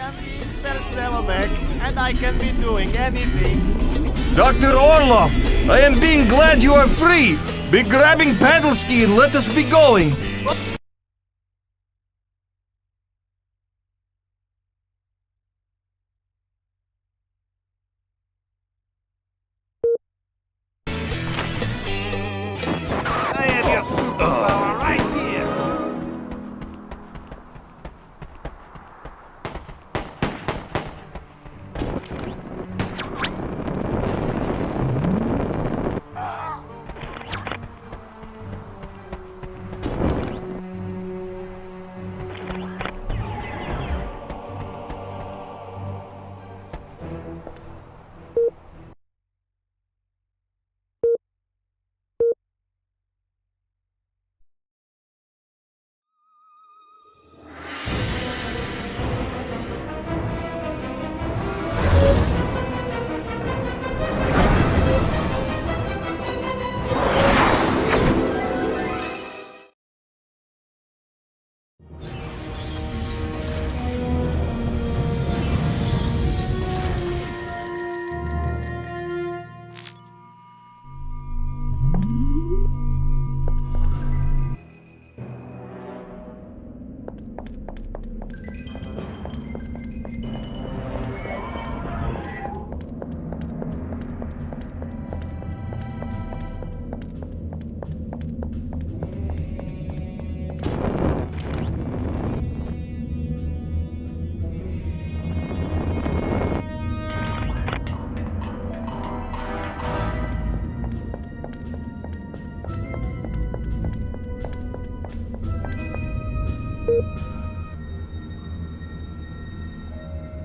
am the expert and I can be doing anything. Dr. Orlov, I am being glad you are free. Be grabbing paddle ski and let us be going. I have your superpower right here.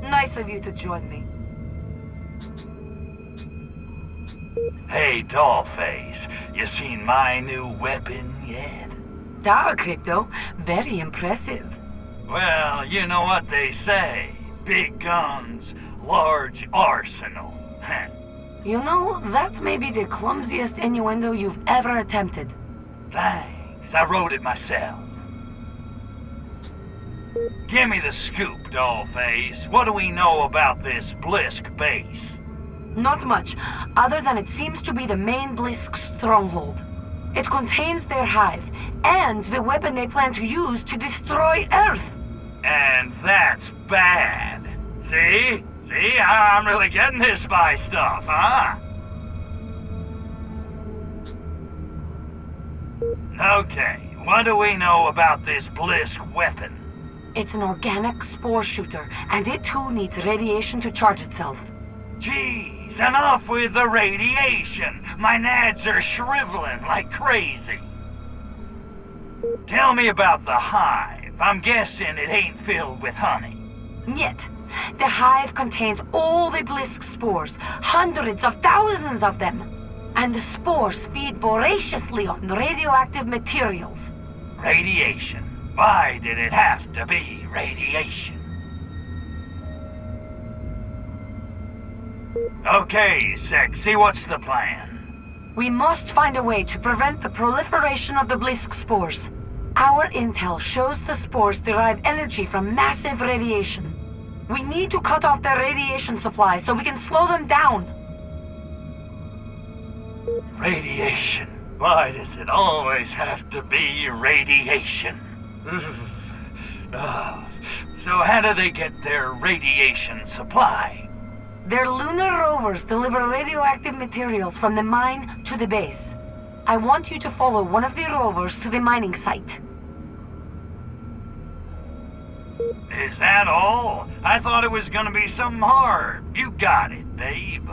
Nice of you to join me. Hey, Dollface, you seen my new weapon yet? Tower Crypto, very impressive. Well, you know what they say. Big guns, large arsenal. You know, that may be the clumsiest innuendo you've ever attempted. Thanks, I wrote it myself. Give me the scoop, Dollface. What do we know about this Blisk base? Not much, other than it seems to be the main Blisk stronghold. It contains their hive, and the weapon they plan to use to destroy Earth. And that's bad. See? See? I'm really getting this spy stuff, huh? Okay, what do we know about this Blisk weapon? It's an organic spore shooter, and it too needs radiation to charge itself. Jeez, enough with the radiation! My nads are shriveling like crazy. Tell me about the hive. I'm guessing it ain't filled with honey. Yet, the hive contains all the Blisk spores, hundreds of thousands of them. And the spores feed voraciously on radioactive materials. Radiation. Why did it have to be radiation? Okay, Sexy, what's the plan? We must find a way to prevent the proliferation of the Blisk spores. Our intel shows the spores derive energy from massive radiation. We need to cut off their radiation supply so we can slow them down. Radiation. Why does it always have to be radiation? Oh, so how do they get their radiation supply? Their lunar rovers deliver radioactive materials from the mine to the base. I want you to follow one of the rovers to the mining site. Is that all? I thought it was gonna be something hard. You got it, babe.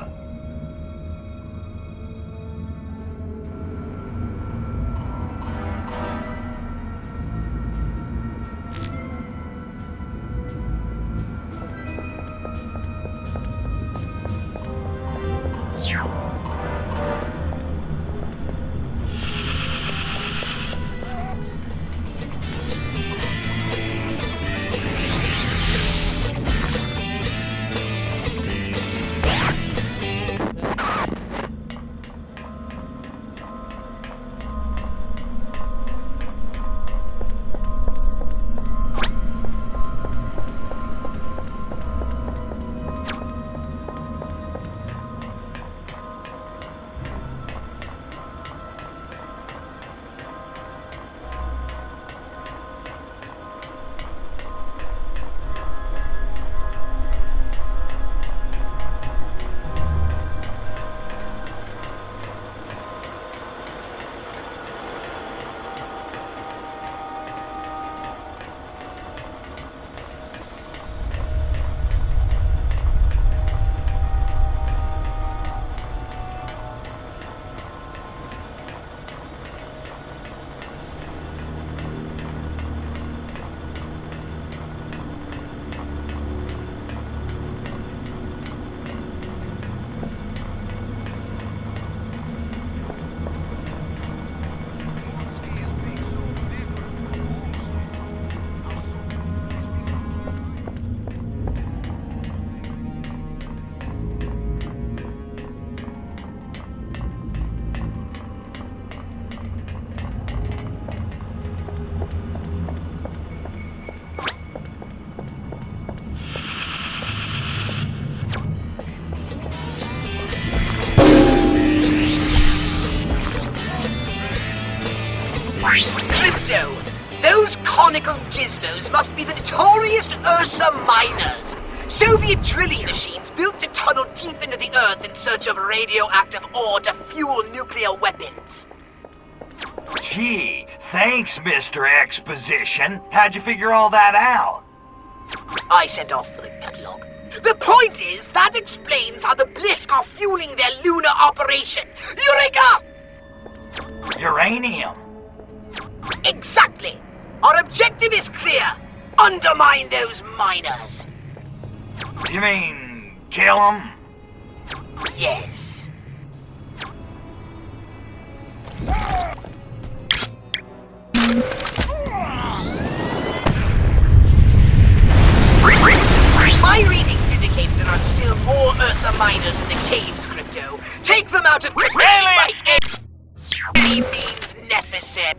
technological gizmos must be the notorious Ursa miners. Soviet drilling machines built to tunnel deep into the Earth in search of radioactive ore to fuel nuclear weapons. Gee, thanks, Mr. Exposition. How'd you figure all that out? I sent off for the catalog. The point is, that explains how the Blisk are fueling their lunar operation. Eureka! Uranium. Exactly! Our objective is clear. Undermine those miners. You mean kill them? Yes. My readings indicate there are still more Ursa miners in the caves, Crypto. Take them out of commission by any means necessary.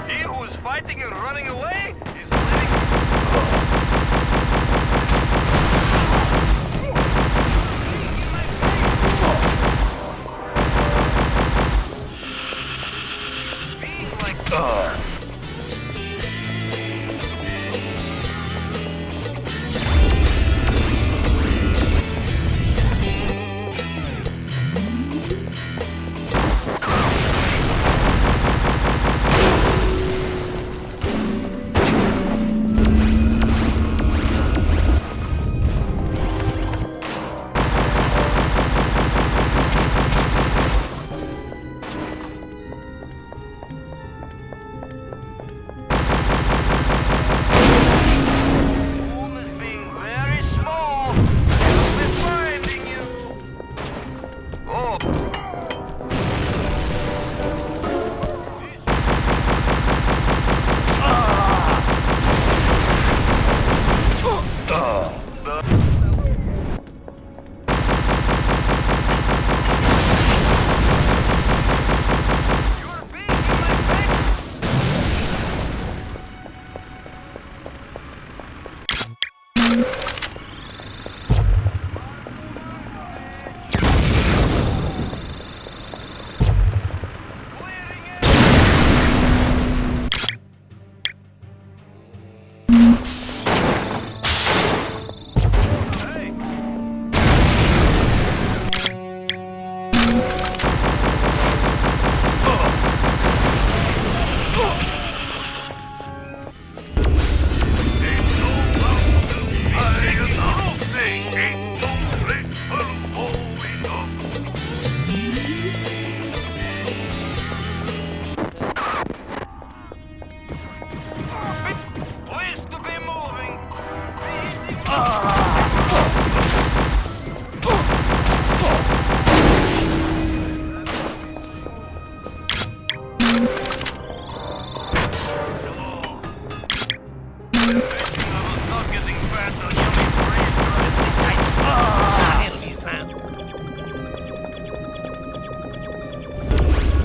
He who's fighting and running away is living.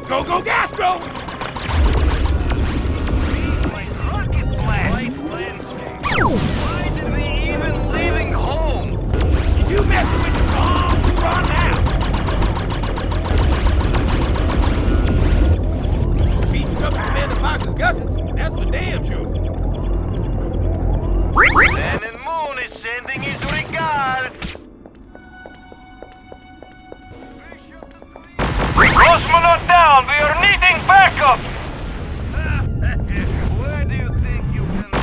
Go, go, Gastro! Why did we even leaving home? You messing with the wrong run now! Beast up Commander Fox's gussets, that's for damn sure. Dan and Moon is sending his regards. Cosmonaut down! We are needing backup! Where do you think you can go?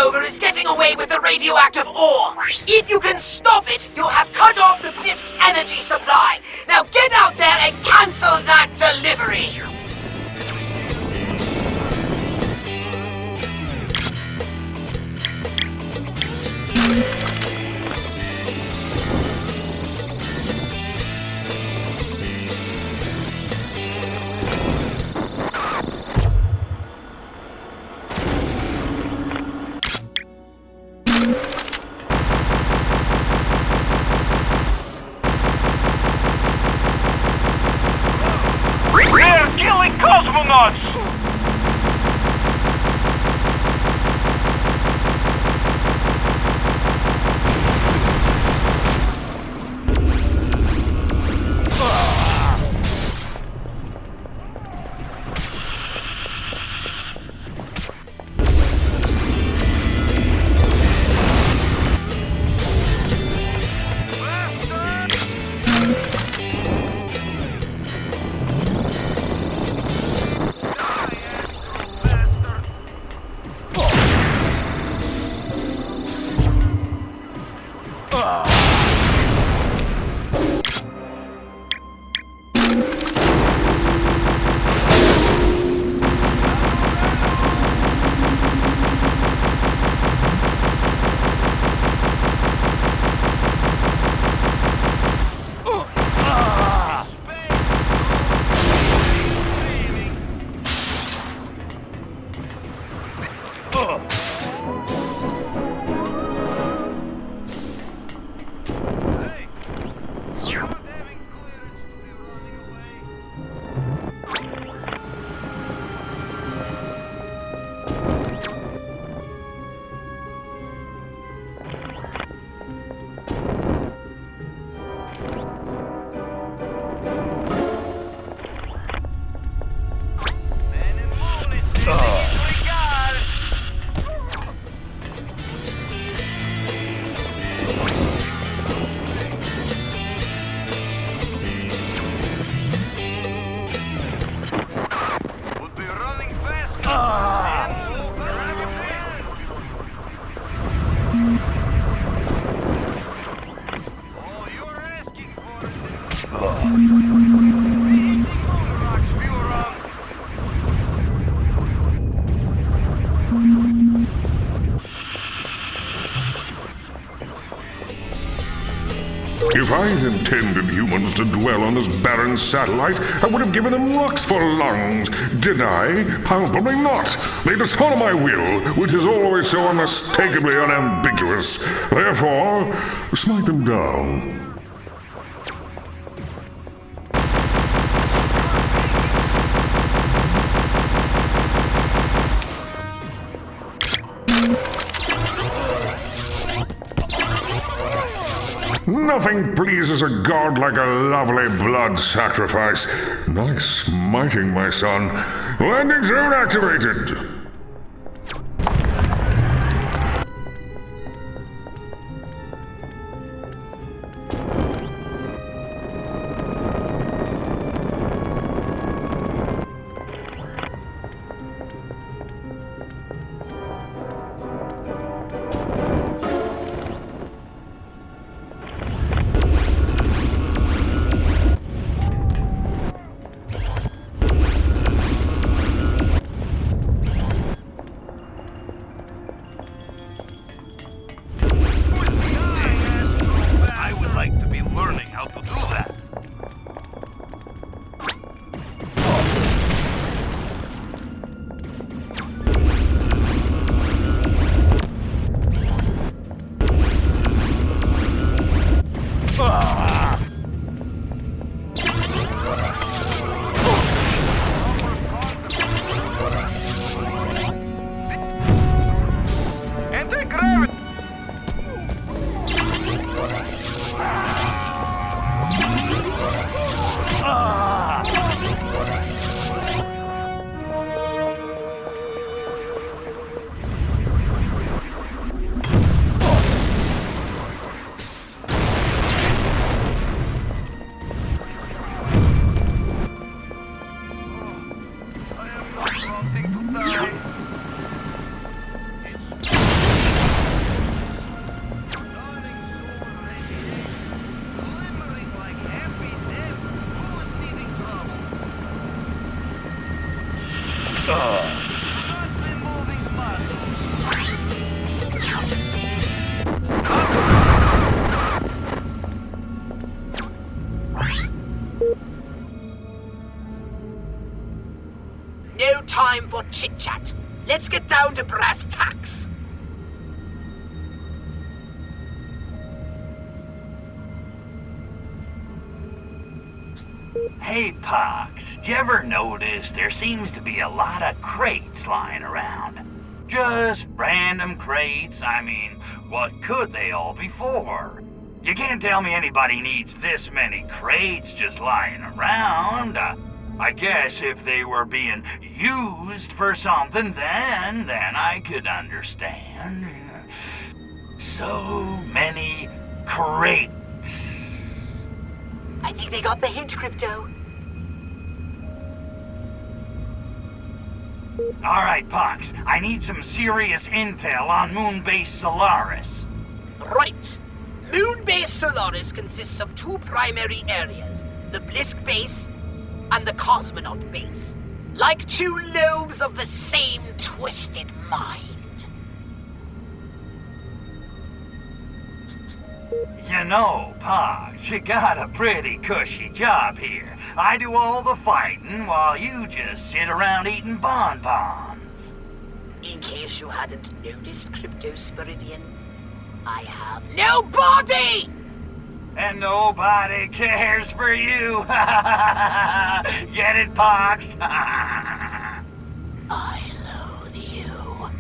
rover is getting away with the radioactive ore. If you can stop it, you'll have cut off the Blisk's energy supply. Now get out there and cancel that delivery! They're killing cosmonauts! If I'd intended humans to dwell on this barren satellite, I would have given them rocks for lungs. Did I? Probably not. They dishonor my will, which is always so unmistakably unambiguous. Therefore, smite them down. Nothing pleases a god like a lovely blood sacrifice. Nice smiting, my son. Landing zone activated. No time for chit-chat. Let's get down to brass tacks. Hey, Pox, do you ever notice there seems to be a lot of crates lying around? Just random crates. I mean, what could they all be for? You can't tell me anybody needs this many crates just lying around. I guess if they were being used for something, then I could understand. So many crates. I think they got the hint, Crypto. Alright, Pox, I need some serious intel on Moonbase Solaris. Right. Moonbase Solaris consists of two primary areas, the Blisk base and the Cosmonaut base. Like two lobes of the same twisted mind. You know, Pox, you got a pretty cushy job here. I do all the fighting while you just sit around eating bonbons. In case you hadn't noticed, Crypto Spiridian, I have no body! And nobody cares for you. Get it, Pox? I loathe you.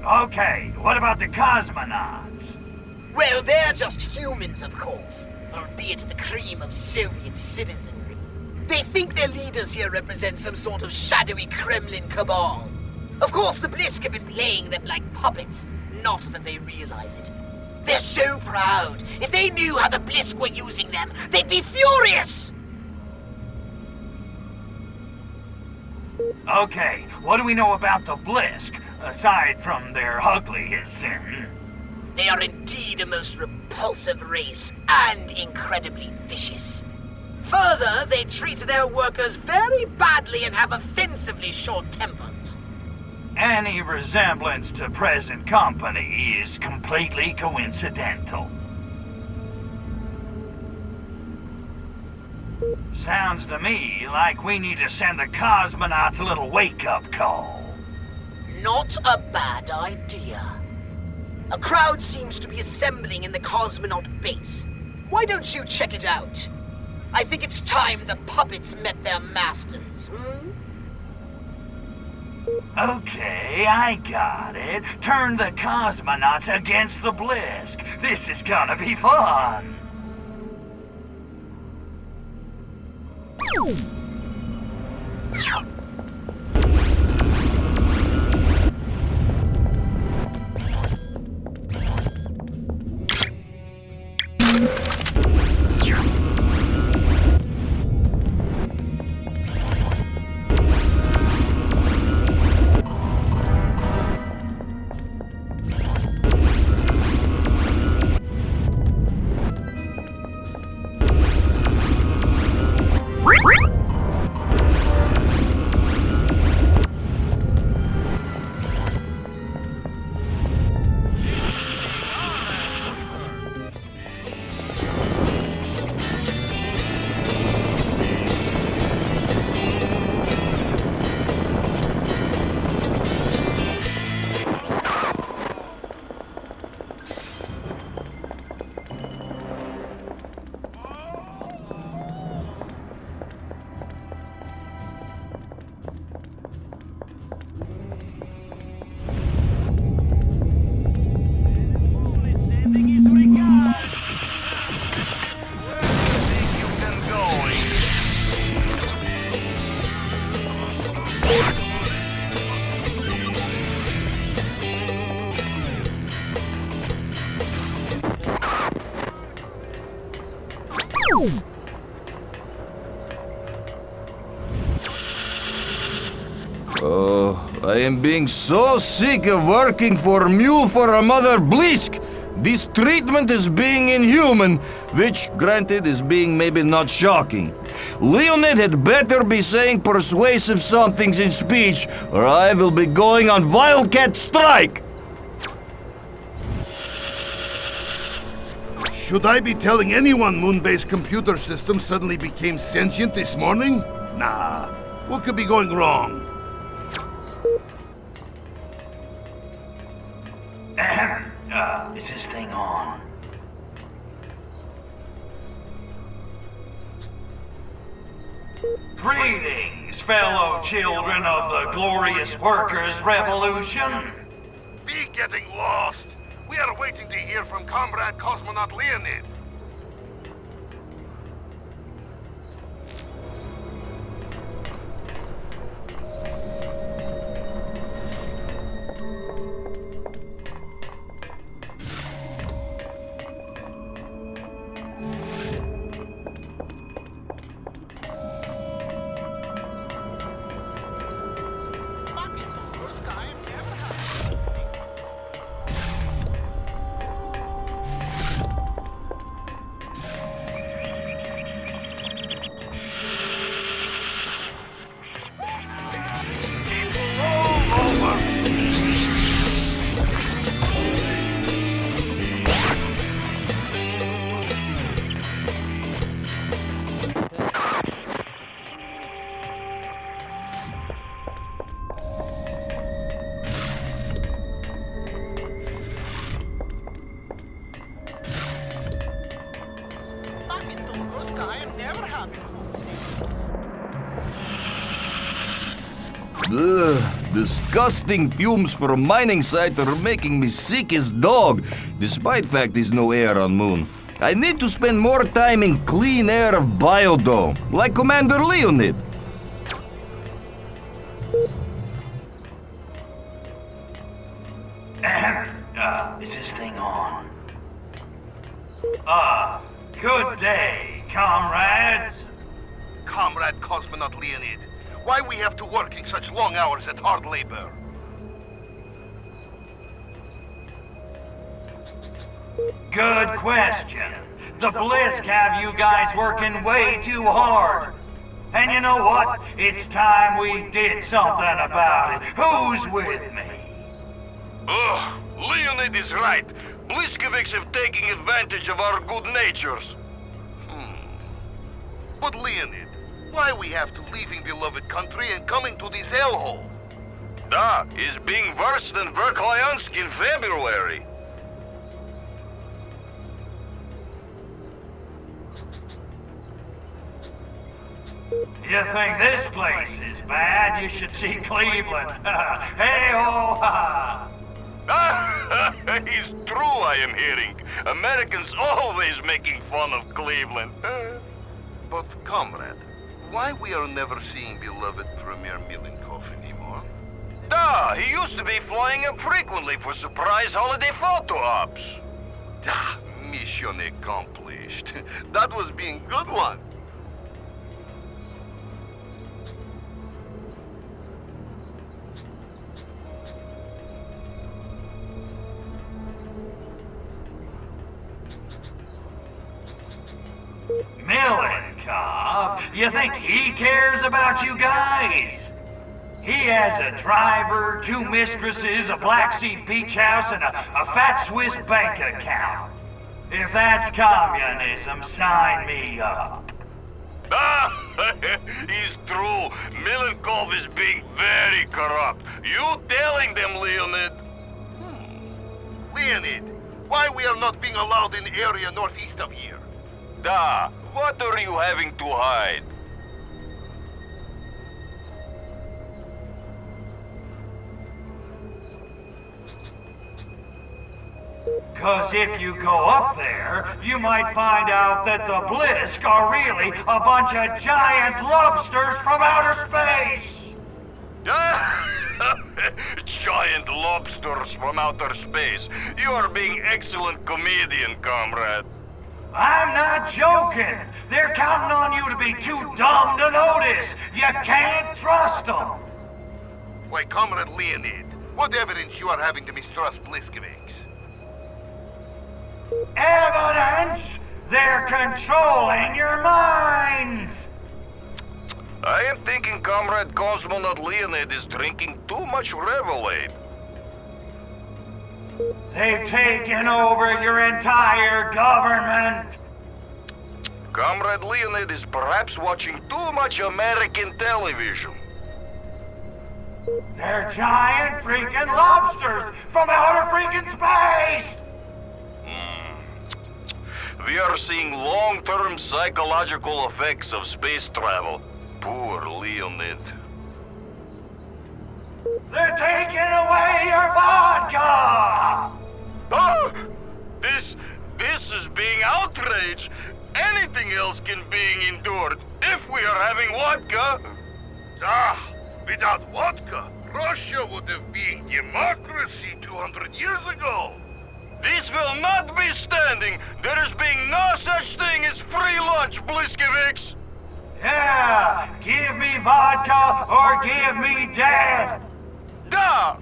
Okay, what about the cosmonauts? Well, they're just humans, of course, albeit the cream of Soviet citizenry. They think their leaders here represent some sort of shadowy Kremlin cabal. Of course, the Blisk have been playing them like puppets, not that they realize it. They're so proud. If they knew how the Blisk were using them, they'd be furious! Okay, what do we know about the Blisk, aside from their ugliness? They are indeed a most repulsive race, and incredibly vicious. Further, they treat their workers very badly and have offensively short tempers. Any resemblance to present company is completely coincidental. Sounds to me like we need to send the cosmonauts a little wake-up call. Not a bad idea. A crowd seems to be assembling in the Cosmonaut base. Why don't you check it out? I think it's time the puppets met their masters, Okay, I got it. Turn the cosmonauts against the Blisk. This is gonna be fun. Oh, I am being so sick of working for Mule for a Mother Blisk. This treatment is being inhuman, which, granted, is being maybe not shocking. Leonid had better be saying persuasive somethings in speech, or I will be going on Wildcat strike! Should I be telling anyone moon-based computer systems suddenly became sentient this morning? Nah. What could be going wrong? Is this thing on? Greetings, fellow children of the glorious workers' revolution. Be getting lost. We are waiting to hear from Comrade Cosmonaut Leonid. Disgusting fumes from a mining site are making me sick as dog, despite fact there's no air on Moon. I need to spend more time in clean air of Biodome, like Commander Leonid. Is this thing on? Good day, comrades. Comrade Cosmonaut Leonid, why we have to working such long hours at hard labor? Good question. The Blisk have you guys working way too hard. And you know what? It's time we did something about it. Who's with me? Ugh, Leonid is right. Bliskovics have taken advantage of our good natures. But Leonid, why we have to leaving beloved country and coming to this hellhole? Da is being worse than Verkhoyansk in February. You think this place is bad? You should see Cleveland. Hey-oh! It's true, I am hearing. Americans always making fun of Cleveland. But, comrade, why we are never seeing beloved Premier Milenkov anymore? Da, he used to be flying up frequently for surprise holiday photo ops. Da, mission accomplished. That was being good one. Milenkov? You think he cares about you guys? He has a driver, 2 mistresses, a Black Sea beach house, and a fat Swiss bank account. If that's communism, sign me up. He's true. Milenkov is being very corrupt. You telling them, Leonid? Leonid, why we are not being allowed in the area northeast of here? Da, what are you having to hide? 'Cause if you go up there, you might find out that the Blisk are really a bunch of giant lobsters from outer space! Giant lobsters from outer space. You are being excellent comedian, comrade. I'm not joking! They're counting on you to be too dumb to notice! You can't trust them! Why, Comrade Leonid, what evidence you are having to mistrust Bliskovics? Evidence! They're controlling your minds! I am thinking Comrade Cosmonaut Leonid is drinking too much Revolve. They've taken over your entire government! Comrade Leonid is perhaps watching too much American television. They're giant freaking lobsters from outer freaking space! We are seeing long-term psychological effects of space travel. Poor Leonid. They're taking away your vodka! Ah! This is being outrage. Anything else can be endured if we are having vodka. Without vodka, Russia would have been democracy 200 years ago. This will not be standing. There is being no such thing as free lunch, Bliskovics. Yeah! Give me vodka or give me death! Da!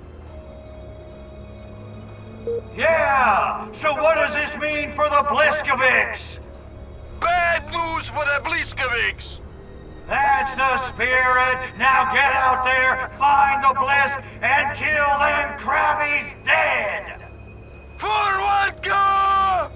Yeah! So what does this mean for the Bliskovics? Bad news for the Bliskovics. That's the spirit! Now get out there, find the Blisk, and kill them crabbies dead! For vodka!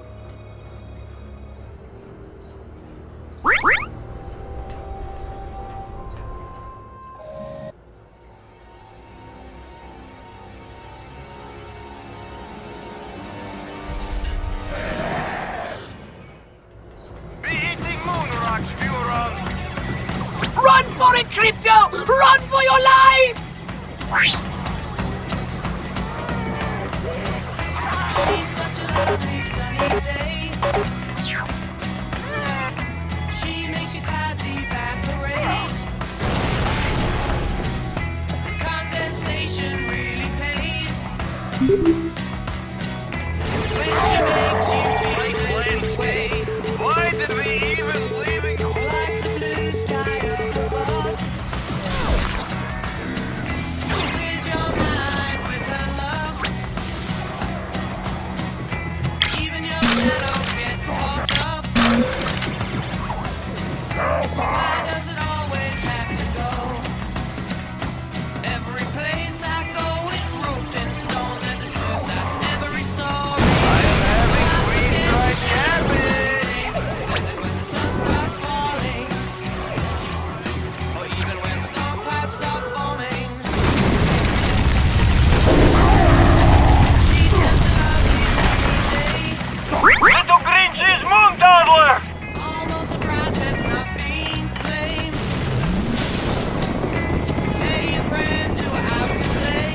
Be eating moon rocks, Furons! Run for it, Crypto! Run for your life! She's such a lovely sunny day. She makes your clouds evaporate. Condensation really pays. When she makes you feel this way. Why did we even leave it? Like the blue sky up above. She clears your mind with her love. Even your shadow gets walked up. So why does it always have to go? Every place I go it's roped in stone. And there's two sides to every story. I am having freeze-dried cabbage. Except when the sun starts falling, or even when snow clouds stop forming. She's such a lovely sunny day. Little green cheese moon toddler! Almost surprised it's not being claimed. Tell your friends who are out to play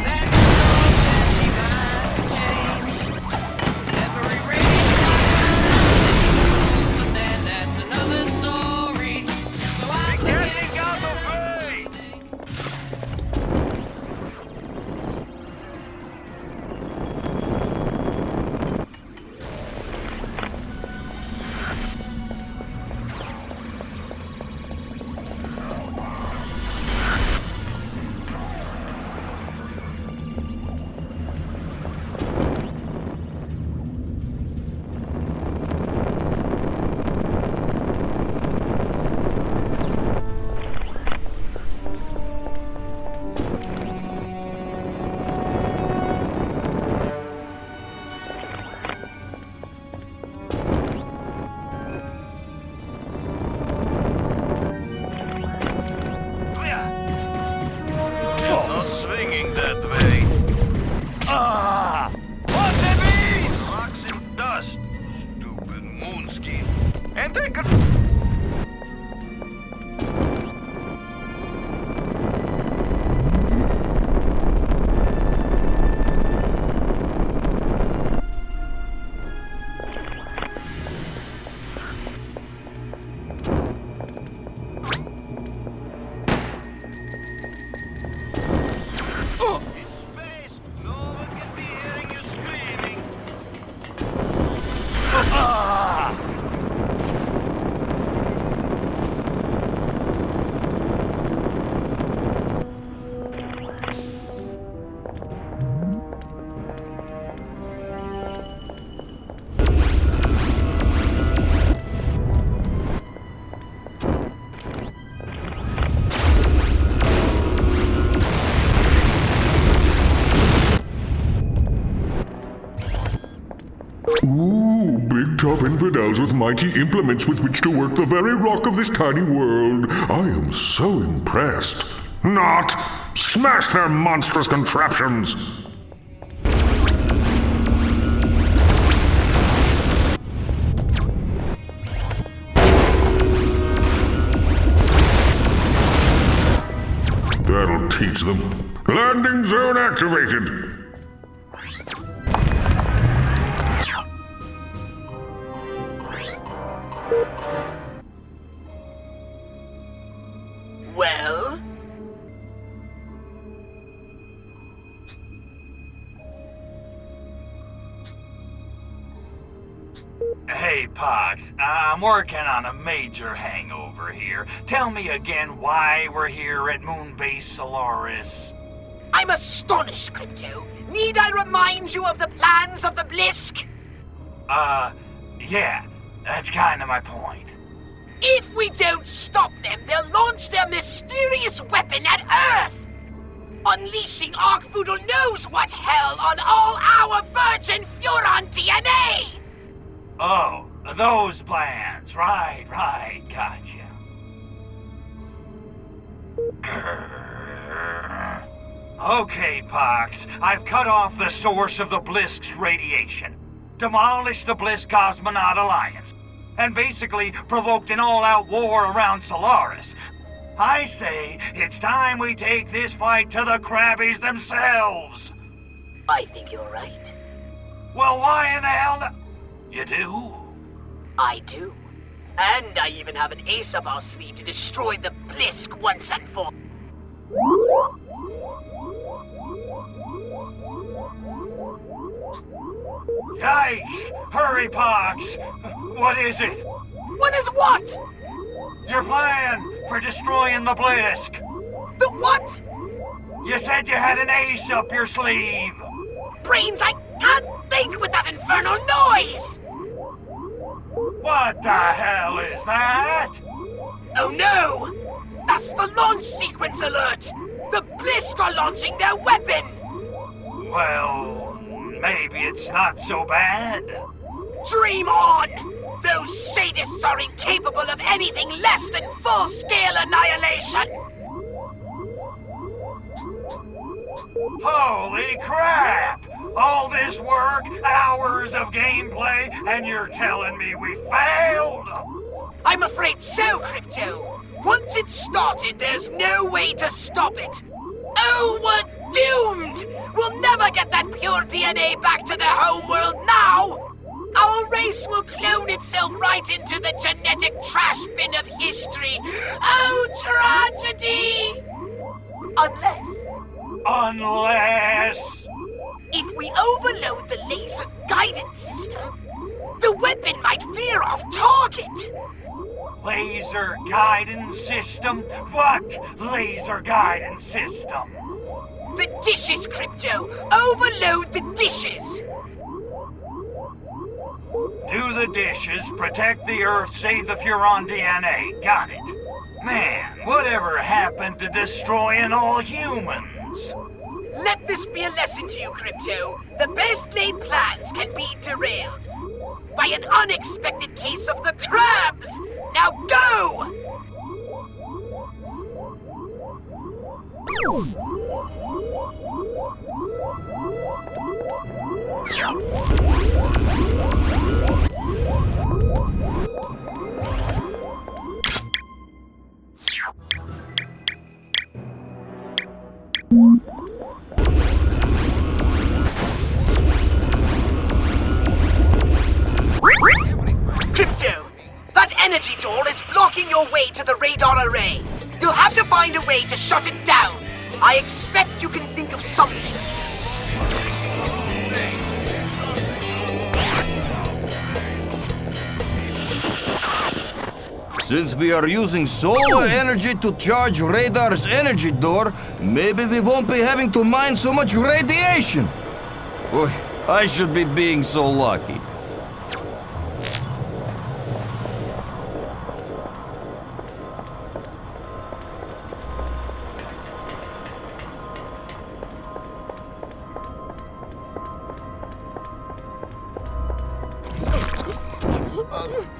that you know that she might change. Every race but then that's another story. So I Getting out of the way! Not swinging that way. What the beast? Rocks and dust. Stupid moonskin. And they could... In space, no one can be hearing you screaming. off infidels with mighty implements with which to work the very rock of this tiny world. I am so impressed. Not! Smash their monstrous contraptions! That'll teach them. Landing zone activated! Well? Hey, Pox, I'm working on a major hangover here. Tell me again why we're here at Moonbase Solaris. I'm astonished, Crypto. Need I remind you of the plans of the Blisk? Yeah, that's kind of my point. If we don't stop them, they'll launch their mysterious weapon at Earth! Unleashing Arkvoodle knows what hell on all our virgin Furon DNA! Oh, those plans. Right, gotcha. Grrr. Okay, Pox, I've cut off the source of the Blisk's radiation, demolished the Blisk Cosmonaut Alliance, and basically provoked an all-out war around Solaris. I say it's time we take this fight to the Krabbies themselves. I think you're right. Well, why in the hell You do? I do. And I even have an ace up our sleeve to destroy the Blisk once and for all. Yikes! Hurry, Pox! What is it? What is what? Your plan for destroying the Blisk. The what? You said you had an ace up your sleeve. Brains, I can't think with that infernal noise! What the hell is that? Oh no! That's the launch sequence alert! The Blisk are launching their weapon! Well, maybe it's not so bad. Dream on! Those sadists are incapable of anything less than full-scale annihilation! Holy crap! All this work, hours of gameplay, and you're telling me we failed? I'm afraid so, Crypto. Once it's started, there's no way to stop it. Oh, we're doomed! We'll never get that pure DNA back to the homeworld now! Our race will clone itself right into the genetic trash bin of history. Oh, tragedy! Unless... If we overload the laser guidance system, the weapon might veer off target. Laser guidance system? What laser guidance system? The dishes, Crypto! Overload the dishes! Do the dishes, protect the Earth, save the Furon DNA. Got it. Man, whatever happened to destroying all humans? Let this be a lesson to you, Crypto. The best laid plans can be derailed by an unexpected case of the crabs! Now go! Crypto, that energy door is blocking your way to the radar array. You'll have to find a way to shut it down. I expect you can think of something. Since we are using solar energy to charge radar's energy door, maybe we won't be having to mine so much radiation. Boy, I should be being so lucky. Oh,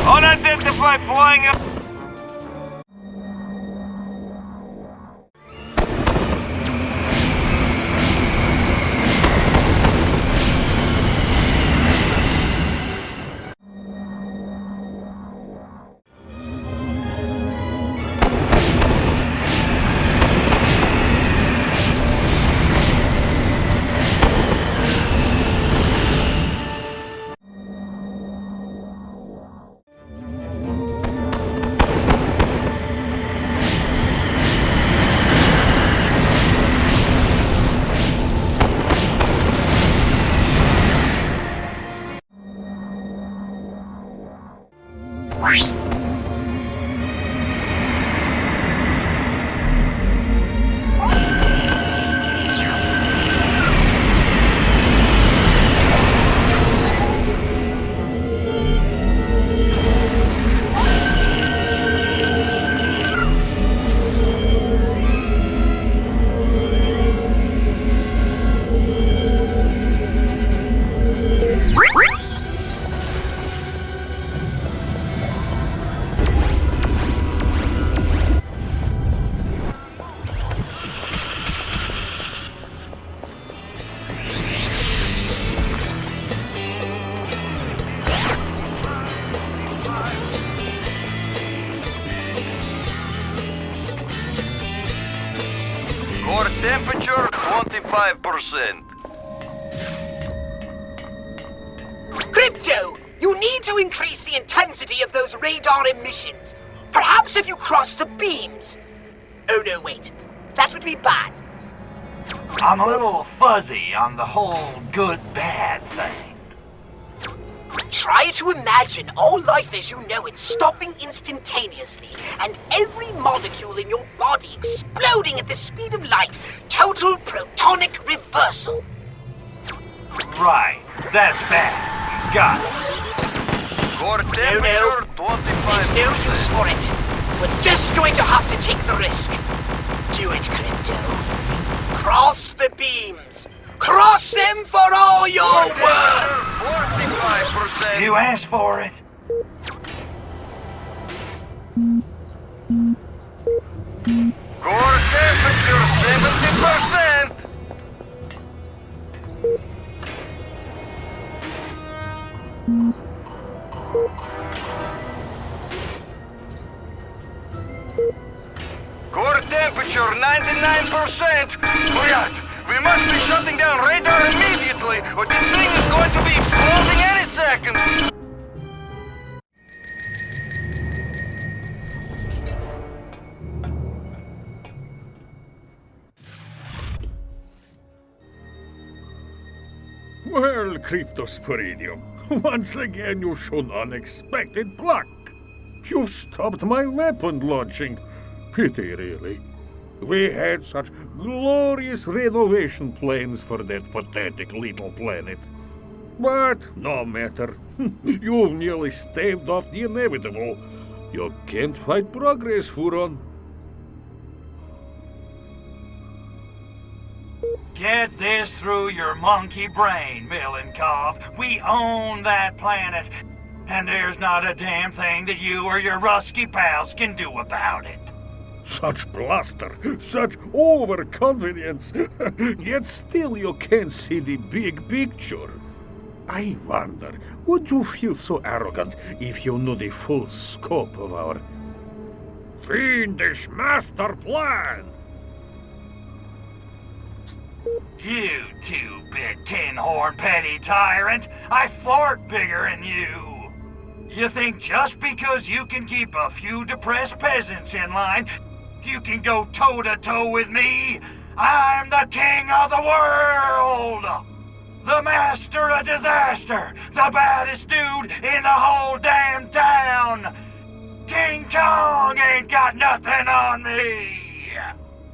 Unidentified flying up. core temperature 25%. Crypto, you need to increase the intensity of those radar emissions. Perhaps if you cross the beams. Oh no, wait. That would be bad. I'm a little fuzzy on the whole good-bad thing. Try to imagine all life as you know it stopping instantaneously, and every molecule in your body exploding at the speed of light. Total protonic reversal. Right, that's bad. Got it. Core No, temperature no. There's no use 20%. for it. We're just going to have to take the risk. Do it, Crypto. Cross the beams. Cross them for all you're worth. 45%. You asked for it. Core temperature 70%. Core temperature 99%. Roulette, we must be shutting down radar immediately, or this thing is going to be exploding any second. Well, Cryptosporidium, once again you've shown unexpected pluck. You've stopped my weapon launching. Pity, really. We had such glorious renovation plans for that pathetic little planet. But no matter. You've nearly staved off the inevitable. You can't fight progress, Furon. Get this through your monkey brain, Milenkov. We own that planet, and there's not a damn thing that you or your rusky pals can do about it. Such bluster, such overconfidence, yet still you can't see the big picture. I wonder, would you feel so arrogant if you knew the full scope of our fiendish master plan? You two big tin-horn petty tyrant! I fart bigger than you! You think just because you can keep a few depressed peasants in line, you can go toe-to-toe with me? I'm the king of the world! The master of disaster! The baddest dude in the whole damn town! King Kong ain't got nothing on me!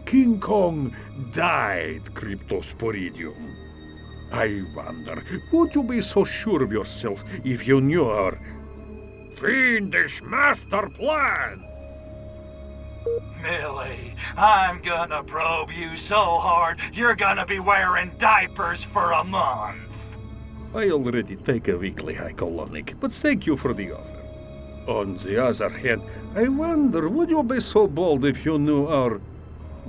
King Kong died, Cryptosporidium. I wonder, would you be so sure of yourself if you knew our fiendish master plan? Millie, I'm gonna probe you so hard, you're gonna be wearing diapers for a month. I already take a weekly hycolonic, but thank you for the offer. On the other hand, I wonder, would you be so bold if you knew our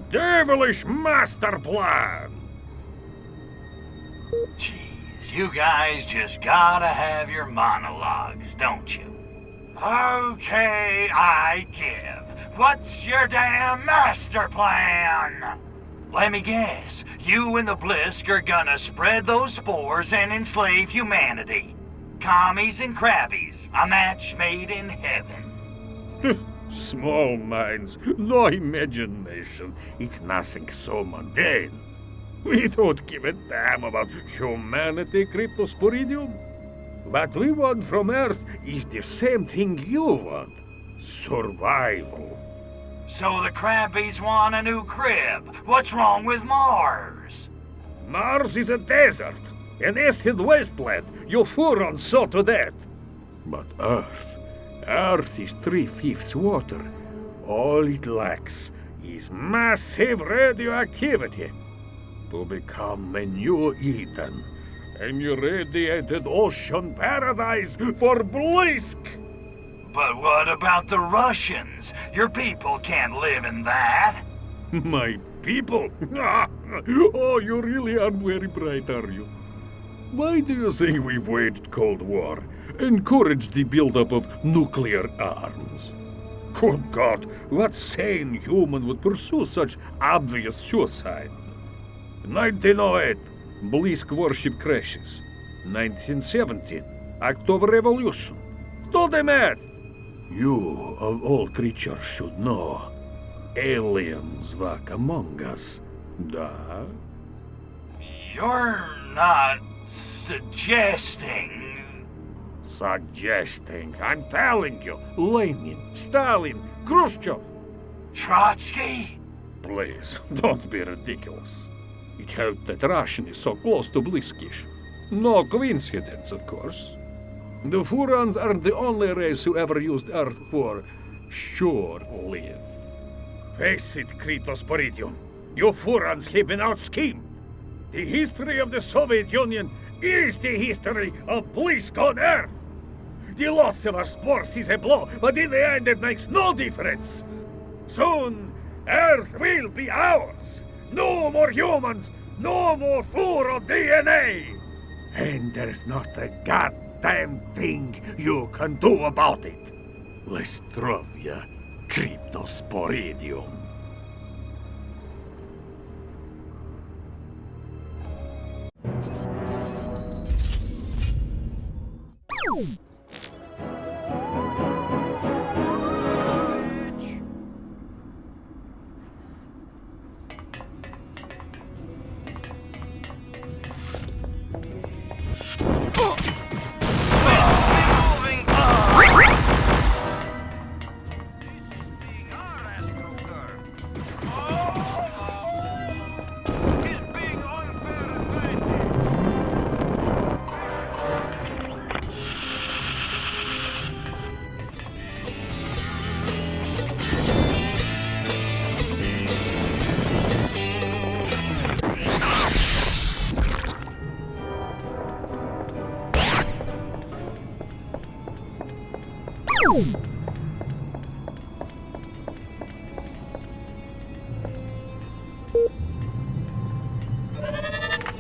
devilish master plan? Jeez, you guys just gotta have your monologues, don't you? Okay, I give. What's your damn master plan? Let me guess, you and the Blisk are gonna spread those spores and enslave humanity. Commies and crabbies, a match made in heaven. Small minds, no imagination. It's nothing so mundane. We don't give a damn about humanity, Cryptosporidium. What we want from Earth is the same thing you want. Survival. So the crabbies want a new crib. What's wrong with Mars? Mars is a desert, an acid wasteland. You Furons saw to that. But Earth is 3/5 water. All it lacks is massive radioactivity. To become a new Eden, an irradiated ocean paradise for Blisk. But what about the Russians? Your people can't live in that. My people? Oh, you really aren't very bright, are you? Why do you think we've waged Cold War? Encouraged the buildup of nuclear arms? Good God, what sane human would pursue such obvious suicide? 1908, Blisk warship crashes. 1917, October Revolution. Do the math! You, of all creatures, should know. Aliens walk among us. Da? You're not suggesting... Suggesting. I'm telling you. Lenin, Stalin, Khrushchev. Trotsky? Please, don't be ridiculous. It helped that Russian is so close to Bliskish. No coincidence, of course. The Furons aren't the only race who ever used Earth for shore-live. Face it, Cryptosporidium. You Furons have been out-schemed. The history of the Soviet Union is the history of Blisk on Earth. The loss of our spores is a blow, but in the end it makes no difference. Soon, Earth will be ours. No more humans, no more Furon DNA. And there's not a goddamn thing you can do about it. Lestrovia, Cryptosporidium.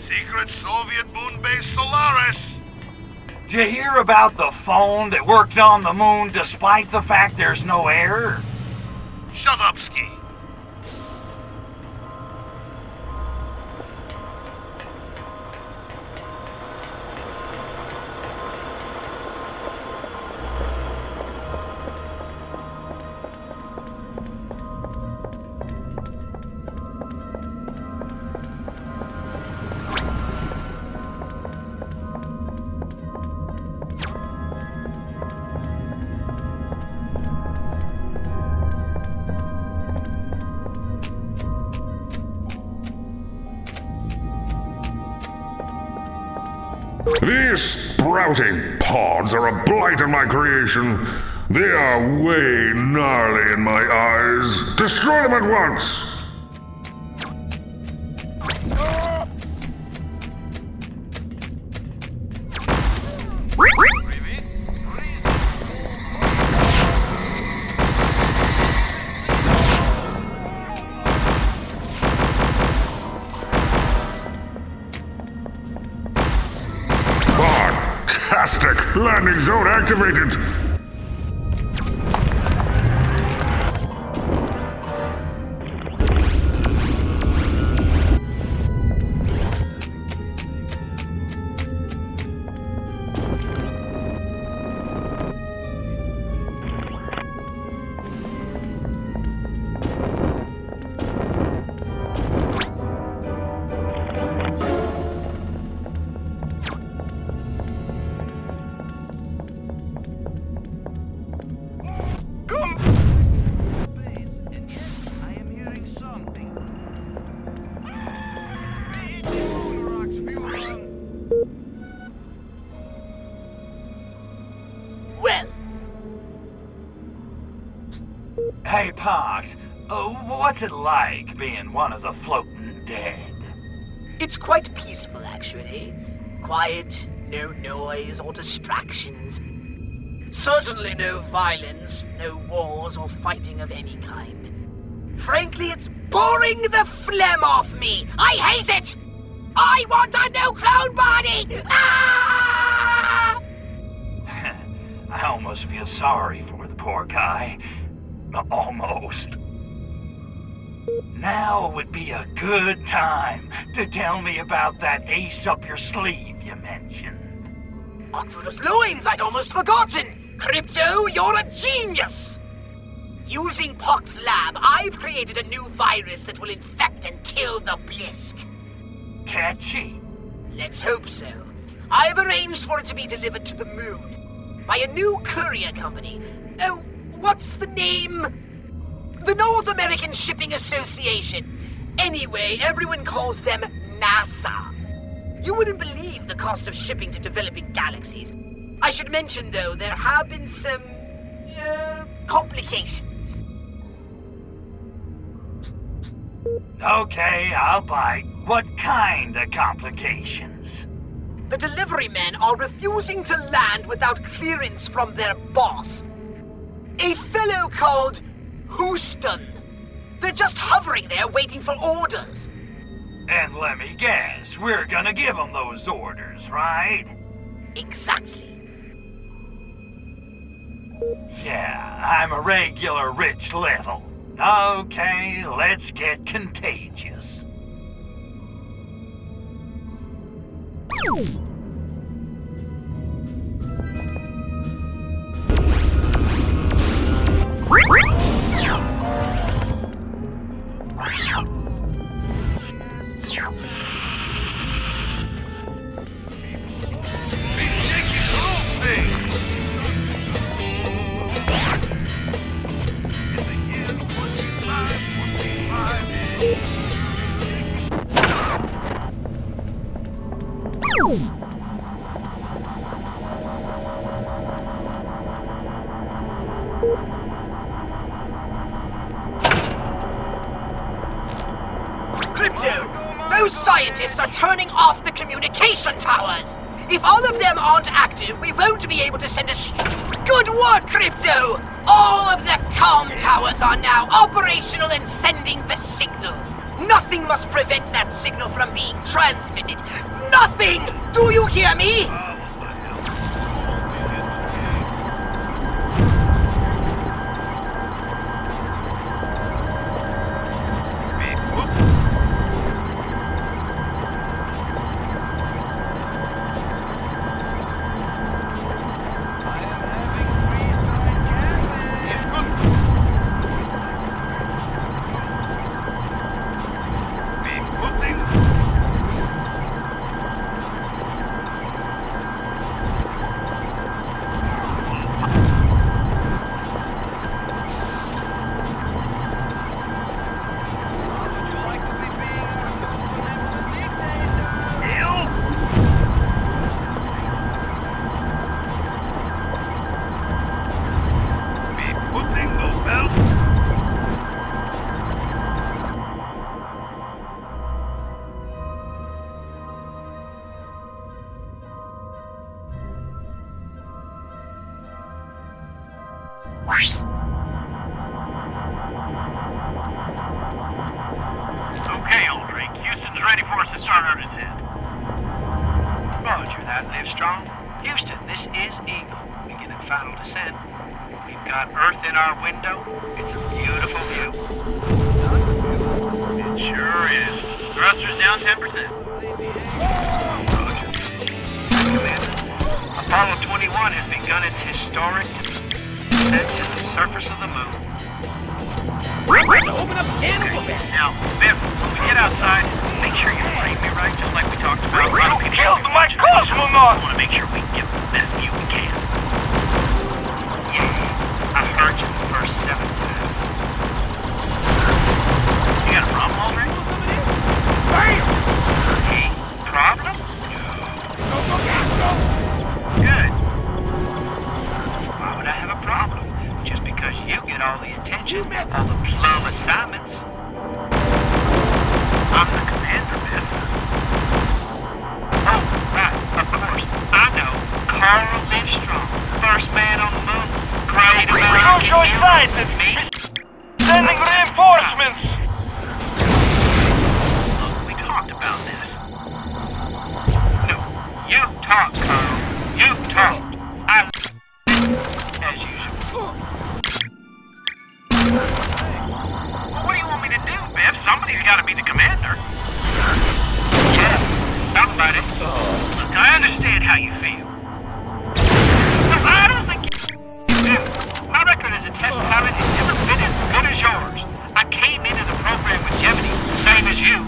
Secret Soviet moon base Solaris! Did you hear about the phone that worked on the moon despite the fact there's no air? Shut up, Ski. These sprouting pods are a blight on my creation. They are way gnarly in my eyes. Destroy them at once! Fantastic! Landing zone activated! Well, Hey, Pox, what's it like being one of the floating dead? it's quite peaceful, actually. Quiet, no noise or distractions. Certainly no violence, no wars or fighting of any kind. Frankly, it's boring the phlegm off me! I hate it! I want a new clone body! Ah! I almost feel sorry for the poor guy. Almost. Now would be a good time to tell me about that ace up your sleeve you mentioned. Oculus loins, I'd almost forgotten! Crypto, you're a genius! Using Pox's lab, I've created a new virus that will infect and kill the Blisk. Catchy. Let's hope so. I've arranged for it to be delivered to the moon by a new courier company. Oh, what's the name? The North American Shipping Association. Anyway, everyone calls them NASA. You wouldn't believe the cost of shipping to developing galaxies. I should mention, though, there have been some complications. Okay, I'll bite. What kind of complications? The delivery men are refusing to land without clearance from their boss. A fellow called Houston. They're just hovering there waiting for orders. And let me guess, we're gonna give them those orders, right? Exactly. Yeah, I'm a regular rich little. Okay, let's get contagious. Crypto, those scientists are turning off the communication towers. If all of them aren't active, we won't be able to send a Good work, Crypto! All of the comm towers are now operational and sending the signal. Nothing must prevent that signal from being transmitted. Nothing! Do you hear me? Okay, old Drake. Houston's ready for us to start our descent. Roger that, Livestrong. Houston, this is Eagle. Beginning final descent. We've got Earth in our window. It's a beautiful view. It sure is. Thrusters down 10%. Roger. Commander, Apollo 21 has begun its historic descent to the surface of the moon. Open up a can of whooping. Now, Biff, when we get outside, make sure you frame me right, just like we talked about. Who killed my cosmonaut? I want to make sure we get the best view we can. Yeah, I heard you the first 7 times. You got a problem, Aldrich? Bam! Hey, problem? Good. Why would I have a problem? Just because you get all the attention, all the plum assignments. I'm the commander, Biff. Oh, right, of course. I know. Carl Livestrong, first man on the moon. Great American hero. Me? Sending reinforcements! Look, we talked about this. No, you talk, Carl. You talk. I as usual. Well, what do you want me to do, Biff? Somebody's got to be the commander. Yeah, somebody. Look, I understand how you feel. No, I don't think you do. My record as a test pilot has never been as good as yours. I came into the program with Gemini, same as you.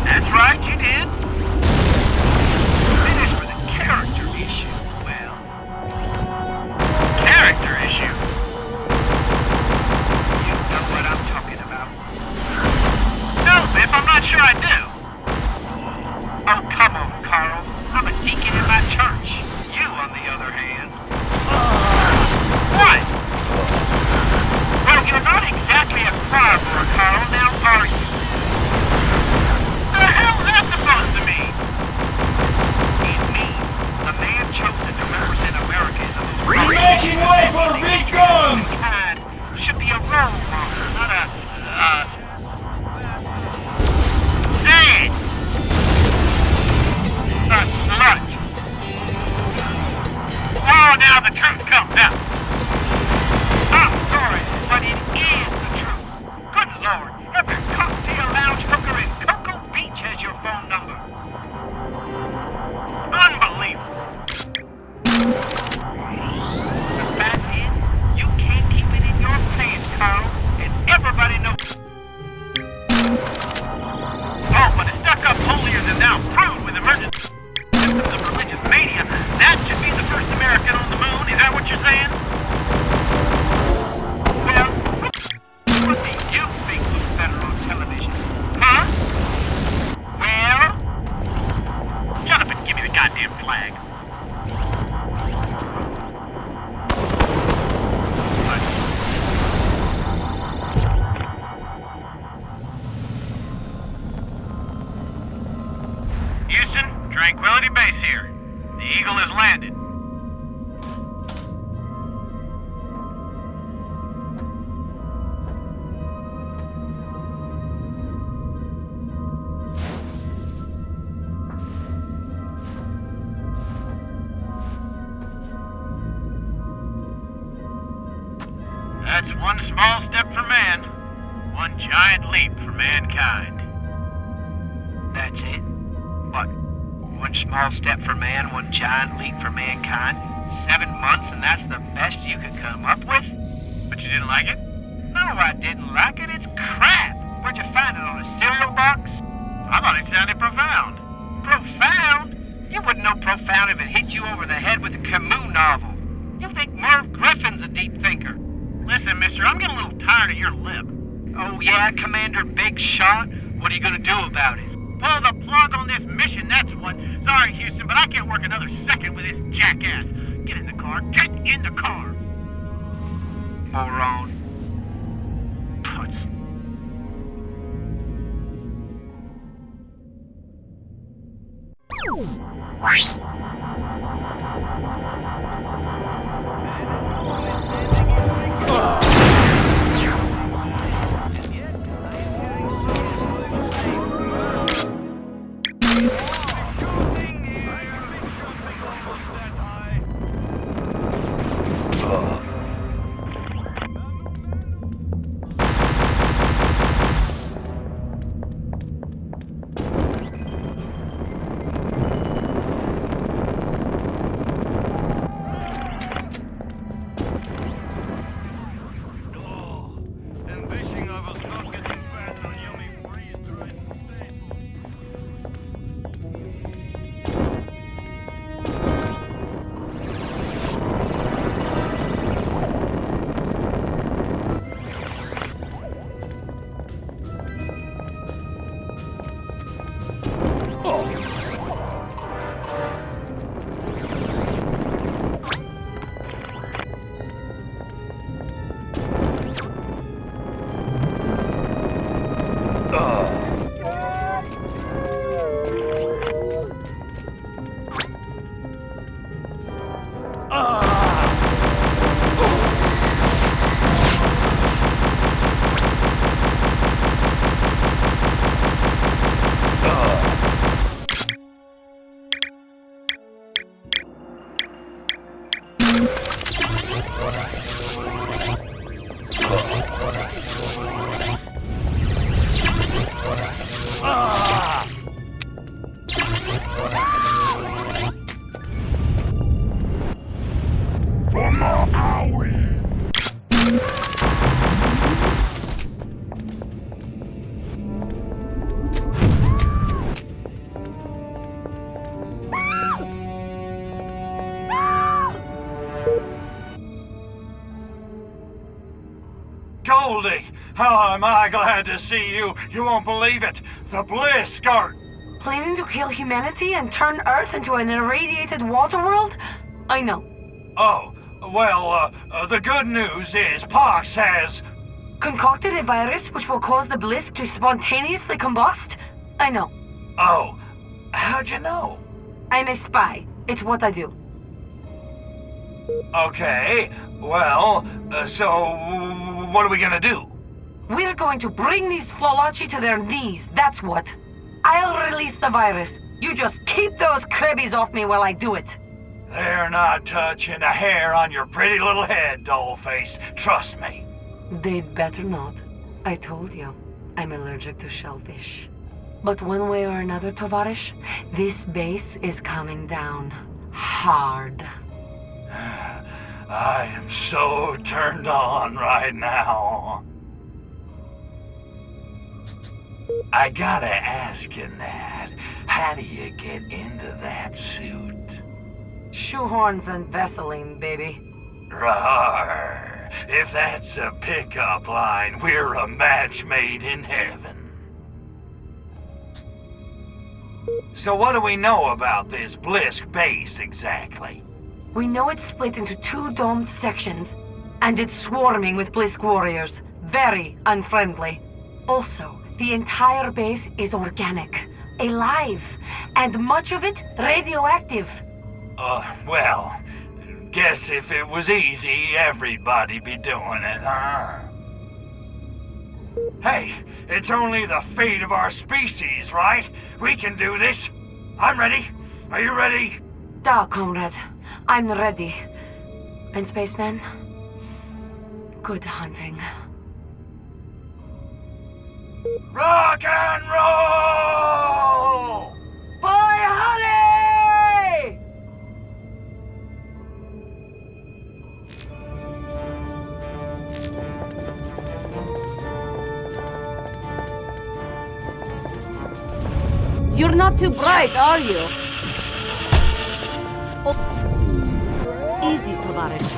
That's right, you did. It is for the character issue. Well, character issue. You know what I'm talking about. No, Biff, I'm not sure I do. Oh, come on, Carl. I'm a deacon in my church. You, on the other hand. What? Well, you're not exactly a choir boy, Carl, now are you? The hell's that supposed to mean? It means the man chosen to represent America in the most Making way for big guns! kind should be a role model, not a, Say it! a slut. Oh, now the truth comes out. I'm sorry, but it is the truth. Good Lord, every cocktail lounge hooker in Cocoa Beach has your phone number. Unbelievable. The fact is, you can't keep it in your pants, Carl, and everybody knows. Oh, but a stuck-up holier-than-thou prude with emergency symptoms of religious mania, that should be the first American on the moon. Is that what you're saying? Well, what do you think looks better on television? Huh? Well, Shut up and give me the goddamn flag. Houston, Tranquility Base here. The Eagle has landed. That's one small step for man, one giant leap for mankind. that's it. What? One small step for man, one giant leap for mankind. 7 months, and that's the best you could come up with? But you didn't like it? No, I didn't like it. It's crap. Where'd you find it, on a cereal box? I thought it sounded profound. Profound? You wouldn't know profound if it hit you over the head with a Camus novel. You think Merv Griffin's a deep thinker. Listen, mister, I'm getting a little tired of your lip. Oh yeah, Commander Big Shot? What are you gonna do about it? Pull the plug on this mission, that's what. Sorry, Houston, but I can't work another second with this jackass. Get in the car. Get in the car. Moron. Putz. And wishing I was not getting fat on yummy freeze-dried potatoes. Goldie, how am I glad to see you. You won't believe it. The Blisk are... Planning to kill humanity and turn Earth into an irradiated water world? I know. Oh, well, the good news is Pox has... Concocted a virus which will cause the Blisk to spontaneously combust? I know. Oh, how'd you know? I'm a spy. It's what I do. Okay, well, so what are we gonna do? We're going to bring these Flolachi to their knees, that's what. I'll release the virus. You just keep those crabbies off me while I do it. They're not touching a hair on your pretty little head, dollface. Trust me. They'd better not. I told you, I'm allergic to shellfish. But one way or another, Tovarish, this base is coming down. Hard. I am so turned on right now. I gotta ask you, Nat, how do you get into that suit? Shoehorns and Vaseline, baby. Rawr. If that's a pickup line, we're a match made in heaven. So what do we know about this Blisk base exactly? We know it's split into 2 domed sections, and it's swarming with Blisk warriors. Very unfriendly. Also, the entire base is organic, alive, and much of it radioactive. Well, guess if it was easy, everybody'd be doing it, huh? Hey, it's only the fate of our species, right? We can do this. I'm ready. Are you ready? Da, comrade. I'm ready. And spaceman, good hunting. Rock and roll! Boy, honey! You're not too bright, are you? Oh. Easy, Tovarish.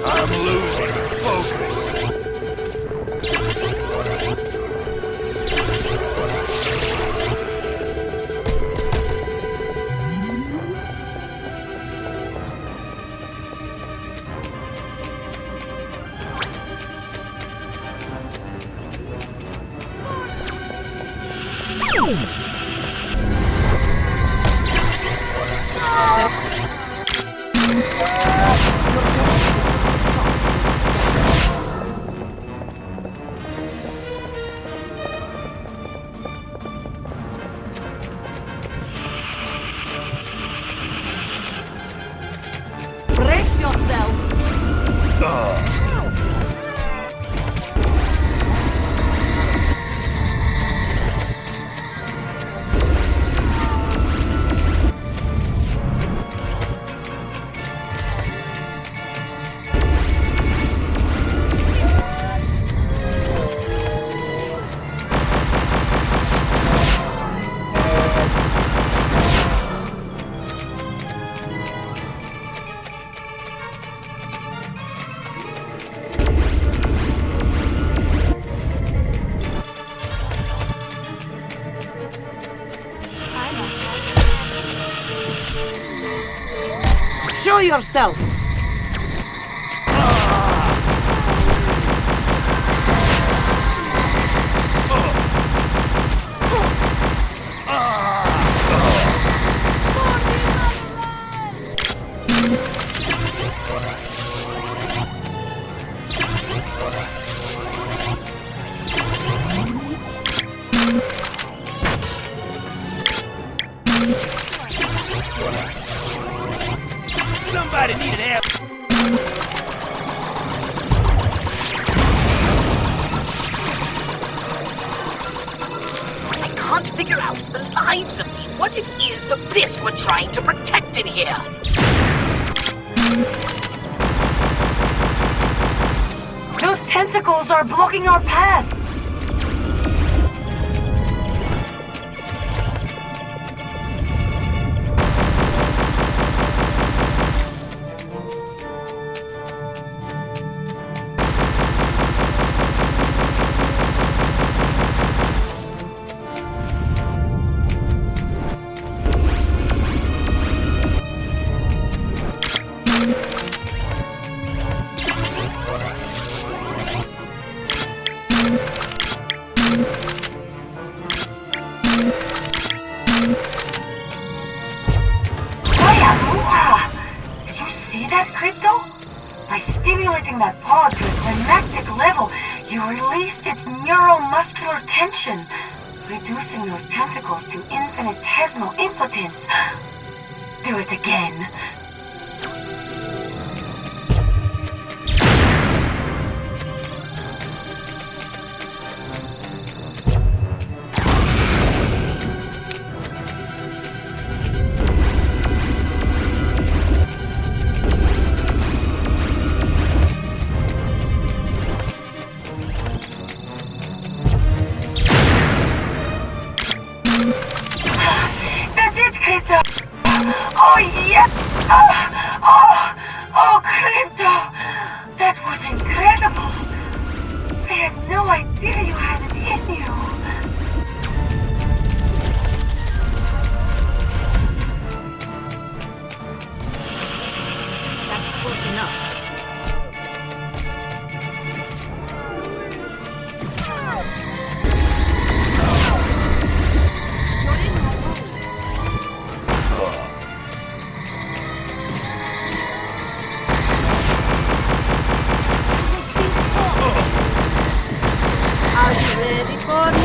I'm losing focus. Brace yourself. Show yourself. Somebody needed help. I can't figure out for the lives of me what it is the Blisk were trying to protect in here. Those tentacles are blocking our path. See that, Crypto? By stimulating that pod to a climactic level, you released its neuromuscular tension, reducing those tentacles to infinitesimal impotence. Do it again. Oh, yes! Oh, Crypto! That was incredible! I had no idea you had it in you. That's close enough. Are you ready for me?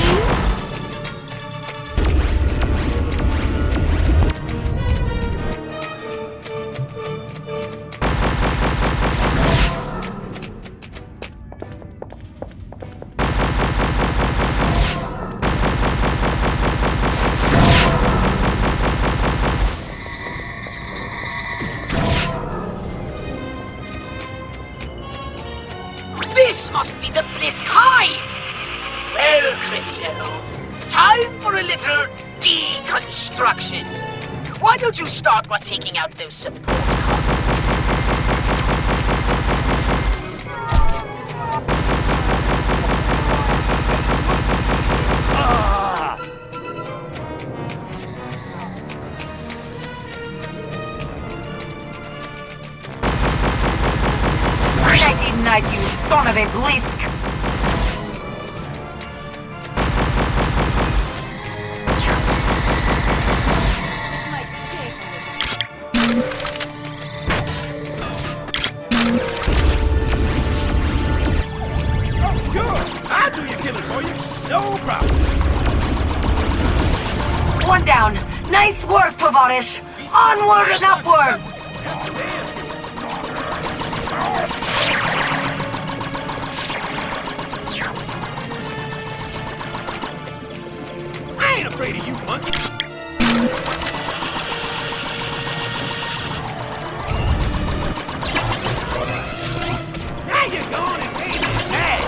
This must be the Blisk Hive! Well, Crypto, time for a little deconstruction. Why don't you start by taking out those support columns? Night, you son of a Blisk! do your killing for you. No problem. One down. Nice work, Tovarish. Onward and upward. I ain't afraid of you, monkey. Now you're going and paying this tag.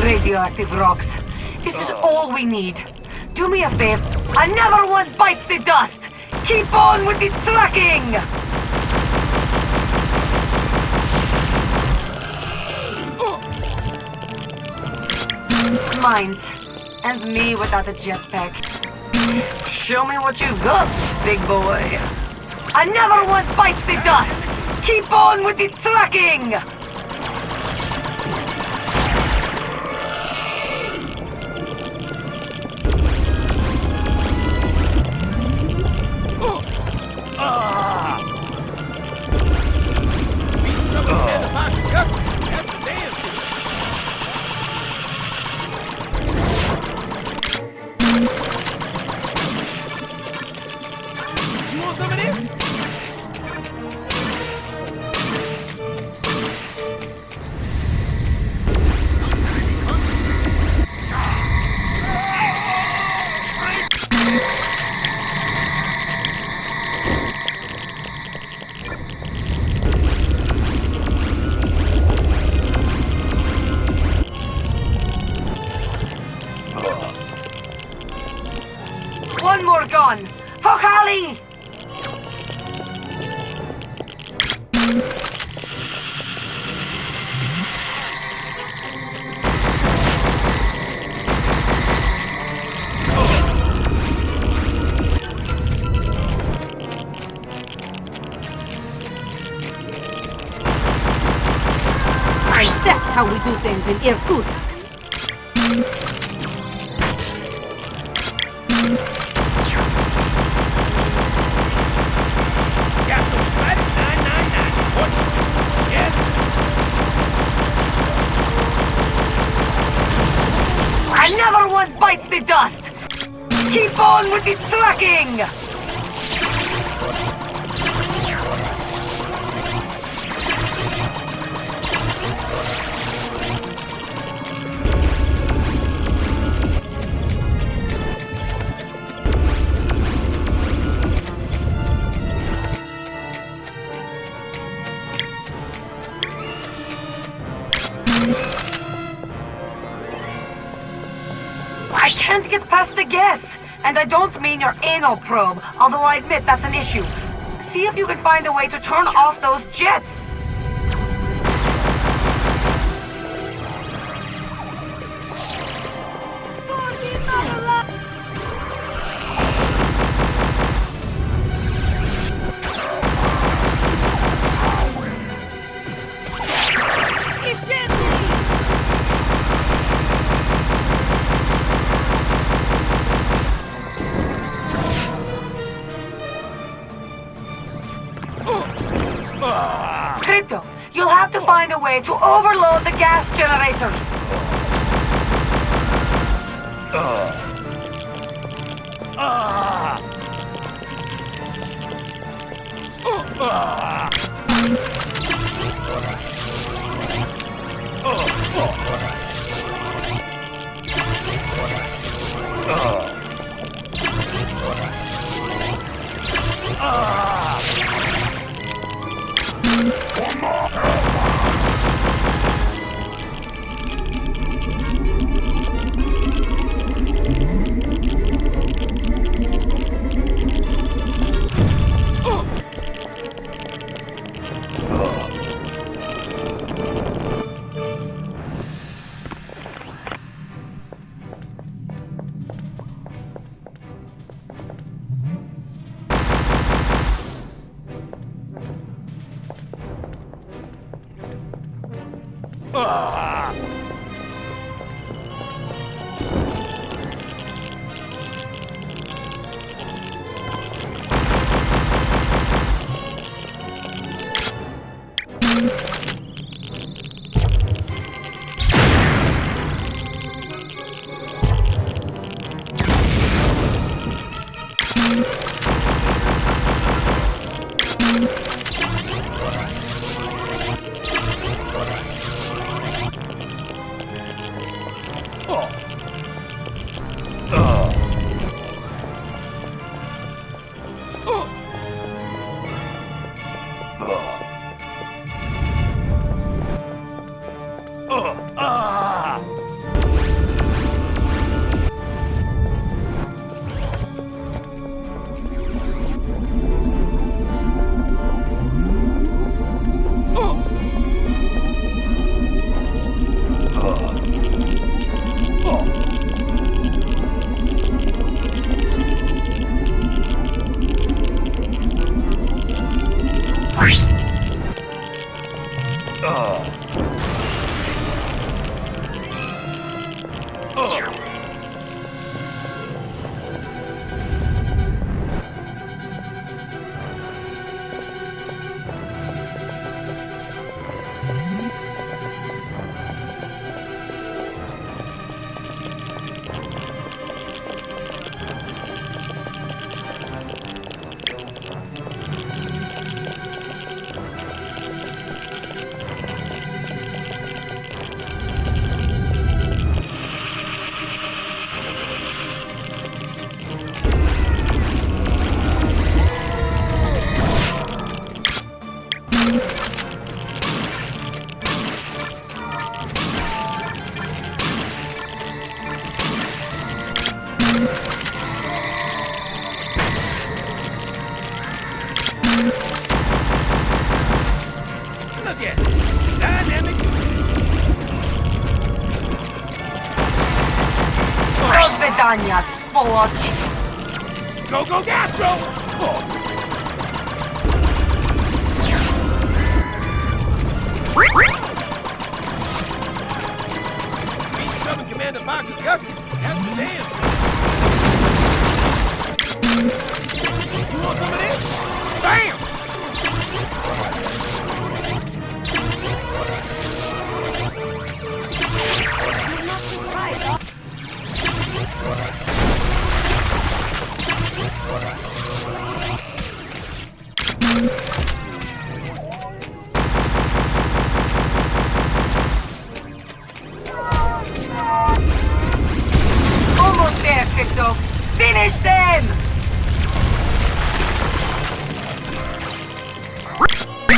Radioactive rocks. This is all we need. Do me a favor. Another one bites the dust. Keep on with the tracking. Mines. And me without a jetpack. Show me what you got, big boy. Another one bites the dust. Keep on with the tracking. One more gun! Hokali! That's how we do things in Irkutsk. Another one bites the dust! Keep on with the tracking! I can't get past the gas! And I don't mean your anal probe, although I admit that's an issue. See if you can find a way to turn off those jets! Crypto, you'll have to find a way to overload the gas generators. До свидания, сволочь! Go, go, Gastro! He's coming, Commander Box of Gussie. That's the damn. You want some of this? Bam! Almost there, Crypto! Finish them!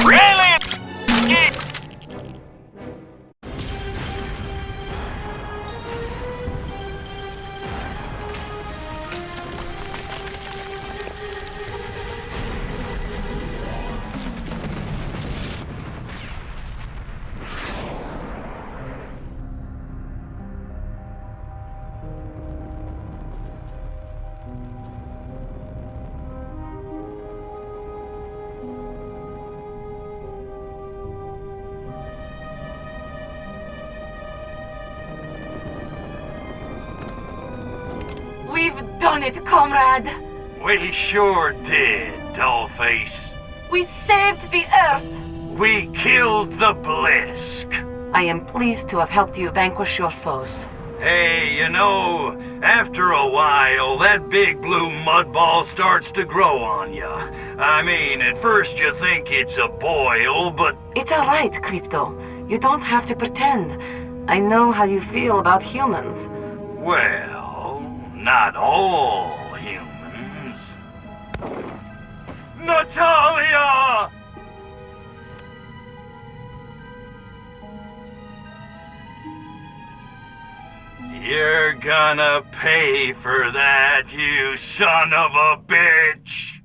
Really? Get We've done it, comrade! We sure did, Dollface. We saved the Earth! We killed the Blisk. I am pleased to have helped you vanquish your foes. Hey, you know, after a while, that big blue mudball starts to grow on ya. I mean, at first you think it's a boil, but It's alright, Crypto. You don't have to pretend. I know how you feel about humans. well, not all humans. Natalia! You're gonna pay for that, you son of a bitch!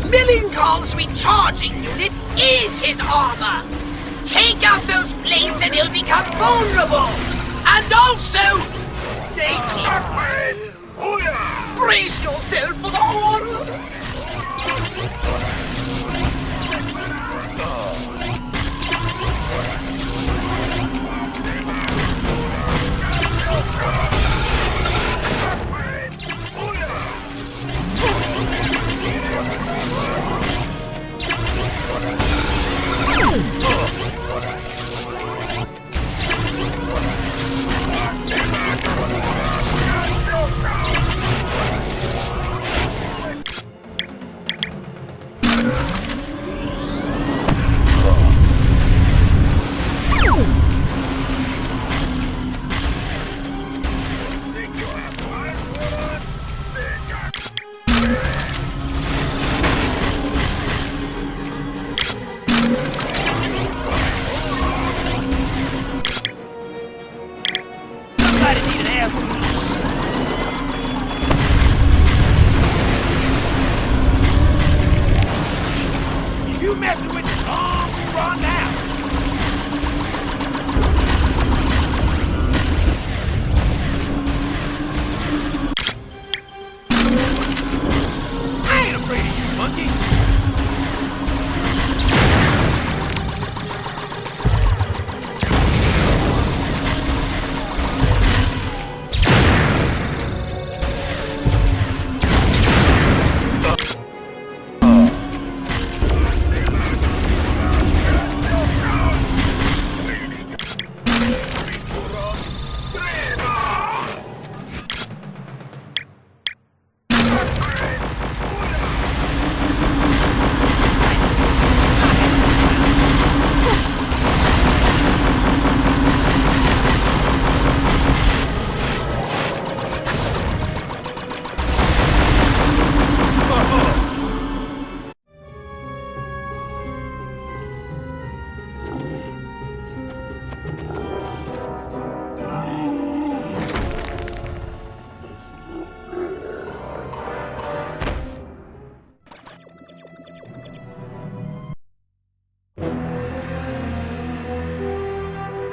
Milenkov's recharging unit is his armor. Take out those plates and he'll become vulnerable. And also, brace yourself for the horror.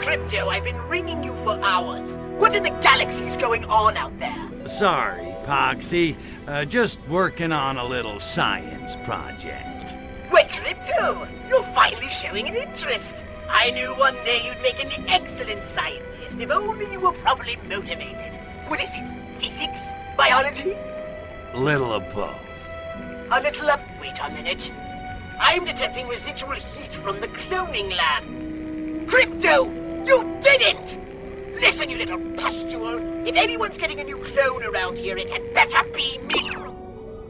Crypto, I've been ringing you for hours. What in the galaxy's going on out there? Sorry, Poxy. Just working on a little science project. Wait, Crypto, you're finally showing an interest. I knew one day you'd make an excellent scientist if only you were properly motivated. What is it? Physics? Biology? Little of both. A little of... Wait a minute. I'm detecting residual heat from the cloning lab. Crypto! You didn't! Listen, you little pustule. If anyone's getting a new clone around here, it had better be me.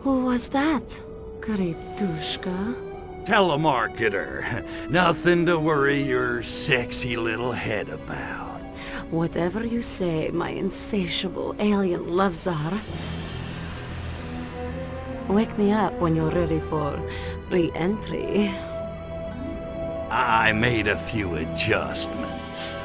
Who was that? Kryptushka? Telemarketer. Nothing to worry your sexy little head about. Whatever you say, my insatiable alien love czar. Wake me up when you're ready for re-entry. I made a few adjustments.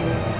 you.